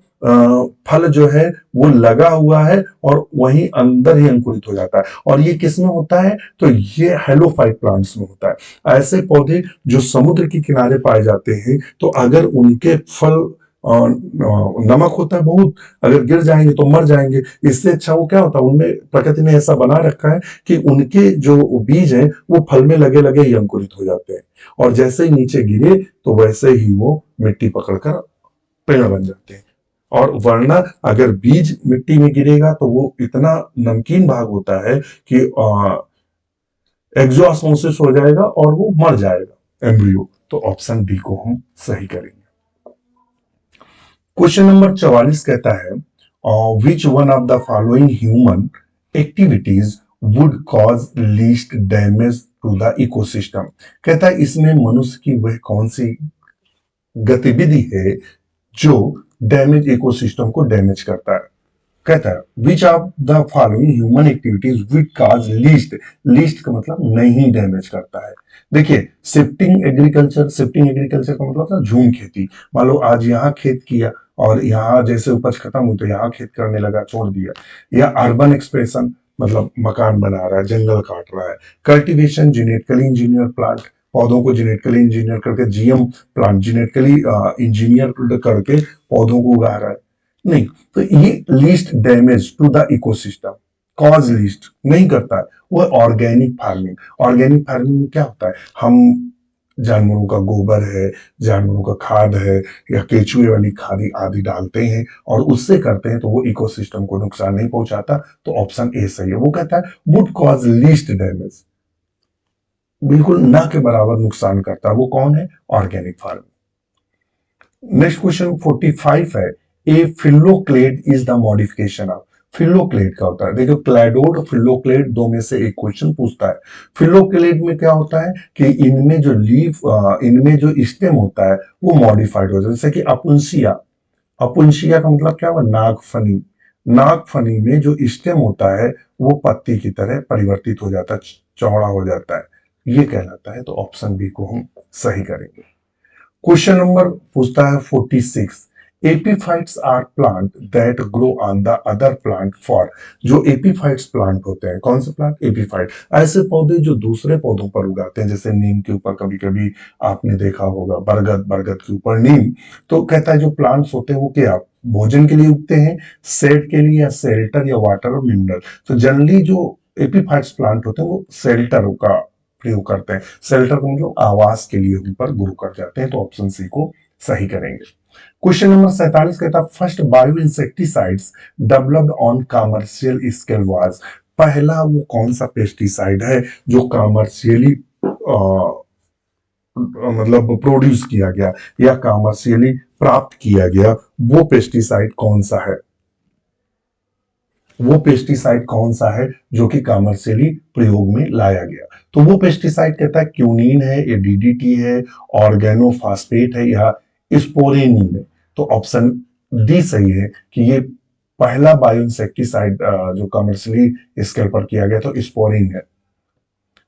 फल जो है वो लगा हुआ है और वहीं अंदर ही अंकुरित हो जाता है। और ये किस में होता है? तो ये हेलोफाइट प्लांट्स में होता है। ऐसे पौधे जो समुद्र के किनारे पाए जाते हैं, तो अगर उनके फल नमक होता है बहुत, अगर गिर जाएंगे तो मर जाएंगे। इससे अच्छा वो क्या होता है, उनमें प्रकृति ने ऐसा बना रखा है कि उनके जो बीज हैं वो फल में लगे लगे ही अंकुरित हो जाते हैं, और जैसे ही नीचे गिरे तो वैसे ही वो मिट्टी पकड़कर पेड़ बन जाते हैं। और वरना अगर बीज मिट्टी में गिरेगा तो वो इतना नमकीन भाग होता है कि एक्सोस्मोसिस हो जाएगा और वो मर जाएगा एम्ब्रियो। तो ऑप्शन डी को हम सही करेंगे। क्वेश्चन नंबर 44 कहता है which one of the following human activities would cause least damage to the ecosystem. कहता है इसमें मनुष्य की वह कौन सी गतिविधि है जो डैमेज इकोसिस्टम को डैमेज करता है। कहता है which of the following human activities which cause least. Least का मतलब नहीं डैमेज करता है। देखिए शिफ्टिंग एग्रीकल्चर, शिफ्टिंग एग्रीकल्चर का मतलब था झूम खेती। मान लो आज यहाँ खेत किया और यहाँ जैसे उपज खत्म हुई तो यहाँ खेत करने लगा, छोड़ दिया। या अर्बन एक्सप्रेशन मतलब मकान बना रहा है, जंगल काट रहा है। कल्टीवेशन जेनेटिकली इंजीनियर प्लांट, पौधों को जेनेटिकली इंजीनियर करके, जीएम प्लांट जेनेटिकली इंजीनियर करके पौधों को उगा रहा है। नहीं, तो ये least damage to the ecosystem, cause least नहीं करता है। वो ऑर्गेनिक फार्मिंग। ऑर्गेनिक फार्मिंग में क्या होता है, हम जानवरों का गोबर है, जानवरों का खाद है, या केचुए वाली खाद आदि डालते हैं और उससे करते हैं, तो वो इकोसिस्टम को नुकसान नहीं पहुंचाता। तो ऑप्शन ए सही है। वो कहता है वुड कॉज लीस्ट डैमेज, बिल्कुल ना के बराबर नुकसान करता है। वो कौन है? Organic farming. नेक्स्ट क्वेश्चन 45 है ए फिलोक्लेड इज द मॉडिफिकेशन ऑफ। फिलोक्लेड का होता है, देखो क्लैडोड फिलोक्लेड दो में से एक क्वेश्चन पूछता है। फिलोक्लेड में क्या होता है कि इनमें जो लीफ, इनमें जो स्टेम होता है वो मॉडिफाइड होता है। जैसे कि अपुंसिया, अपुंसिया का मतलब क्या हुआ? नागफनी। नागफनी में जो स्टेम होता है वो पत्ती की तरह परिवर्तित हो जाता है, चौड़ा हो जाता है, ये कहलाता है। तो ऑप्शन बी को हम सही करेंगे। क्वेश्चन नंबर पूछता है 46। Epiphytes are plant that grow on the other plant for. जो एपीफाइट्स प्लांट होते हैं, कौन से प्लांट? एपीफाइट। ऐसे पौधे जो दूसरे पौधों पर उगाते हैं, जैसे नीम के ऊपर कभी कभी आपने देखा होगा, बरगद, बरगद के ऊपर नीम। तो कहता है जो प्लांट्स होते हैं वो क्या भोजन के लिए उगते हैं, शेड के लिए, या शेल्टर, या वाटर और मिनरल। तो जनरली जो एपीफाइट्स प्लांट होते हैं वो शेल्टर का प्रयोग करते हैं। शेल्टर का मतलब आवास के लिए उन पर ग्रो कर जाते हैं। तो ऑप्शन सी को सही करेंगे। क्वेश्चन नंबर 47 कहता है first bio insecticides developed on commercial scale was. पहला वो कौन सा पेस्टिसाइड है जो कमर्शियली मतलब प्रोड्यूस किया गया या कमर्शियली प्राप्त किया गया, वो पेस्टिसाइड कौन सा है? वो पेस्टिसाइड कौन सा है जो कि कमर्शियली प्रयोग में लाया गया? तो वो पेस्टिसाइड कहता है क्यूनिन है, या डीडीटी है, ऑर्गेनोफॉस्फेट है, या स्पोरेनिन है। तो ऑप्शन डी सही है कि ये पहला बायो इंसेक्टिसाइड जो कमर्शियली स्केल पर किया गया तो स्पोरिन है।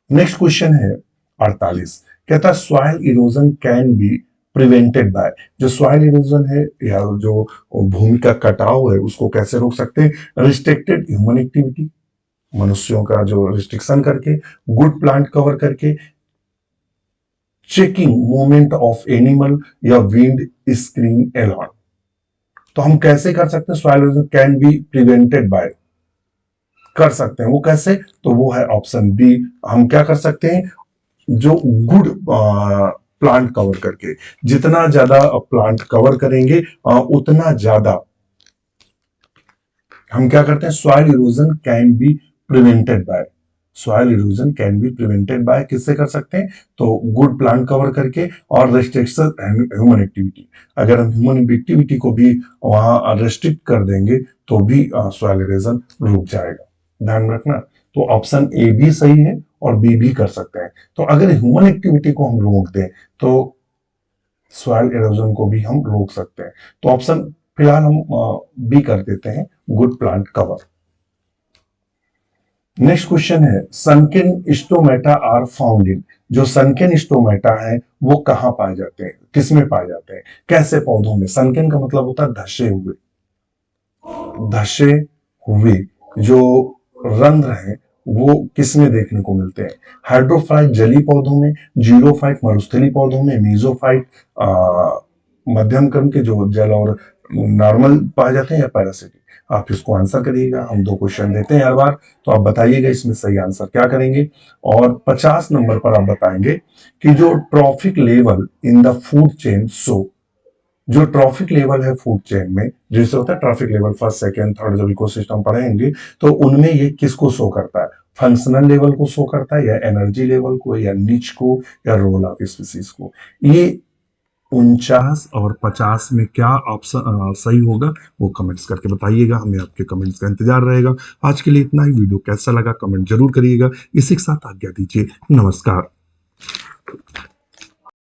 नेक्स्ट क्वेश्चन है 48। कहता है soil erosion can be prevented by. जो सॉइल इरोजन है या जो भूमि का कटाव है उसको कैसे रोक सकते हैं? रिस्ट्रिक्टेड ह्यूमन एक्टिविटी, मनुष्यों का जो रिस्ट्रिक्शन करके, गुड प्लांट कवर करके, चेकिंग मूवमेंट ऑफ एनिमल, या विंड स्क्रीन एलॉन। तो हम कैसे कर सकते हैं? Soil erosion can be prevented by, कर सकते हैं। वो कैसे? तो वो है ऑप्शन बी। हम क्या कर सकते हैं? जो गुड प्लांट कवर करके, जितना ज्यादा प्लांट कवर करेंगे उतना ज्यादा हम क्या करते हैं? Soil erosion can be prevented by. Soil erosion can be prevented by किससे कर सकते हैं? तो गुड प्लांट कवर करके और रेस्ट्रिक्शन ह्यूमन एक्टिविटी। अगर हम ह्यूमन एक्टिविटी को भी वहां रेस्ट्रिक्ट कर देंगे तो भी सॉइल इरोजन रुक जाएगा। ध्यान रखना। तो ऑप्शन ए भी सही है और बी भी कर सकते हैं। तो अगर ह्यूमन एक्टिविटी को हम रोक दें तो सॉइल इरोजन को भी हम रोक सकते हैं। तो ऑप्शन फिलहाल हम बी कर देते हैं, good plant cover. Next question है sunken stomata are found in. जो सनकेन स्टोमेटा है वो कहां पाए जाते हैं, किसमें पाए जाते हैं, कैसे पौधों में? सनकेन का मतलब होता है धसे हुए, धसे हुए जो रंध्र हैं वो किसमें देखने को मिलते हैं? हाइड्रोफाइट जलीय पौधों में, जीरोफाइट मरुस्थलीय पौधों में, मीजोफाइट मध्यम क्रम के जो जल और नॉर्मल पाए जाते हैं, या पैरासिटिक। आप इसको आंसर करिएगा। हम 2 क्वेश्चन देते हैं हर बार, तो आप बताइएगा इसमें सही आंसर क्या करेंगे। और 50 नंबर पर आप बताएंगे कि जो trophic level in the food chain show. जो ट्रॉफिक लेवल है फूड चेन में, जैसे होता है trophic level first second third, जब इकोसिस्टम पढ़ेंगे तो उनमें ये किसको शो करता है? फंक्शनल लेवल को शो करता है, या एनर्जी लेवल को, या निच को, या रोल ऑफ स्पीसीज को? ये 49 और 50 में क्या ऑप्शन सही होगा वो कमेंट्स करके बताइएगा। हमें आपके कमेंट्स का इंतजार रहेगा। आज के लिए इतना ही। वीडियो कैसा लगा कमेंट जरूर करिएगा। इसी के साथ आज्ञा दीजिए। नमस्कार।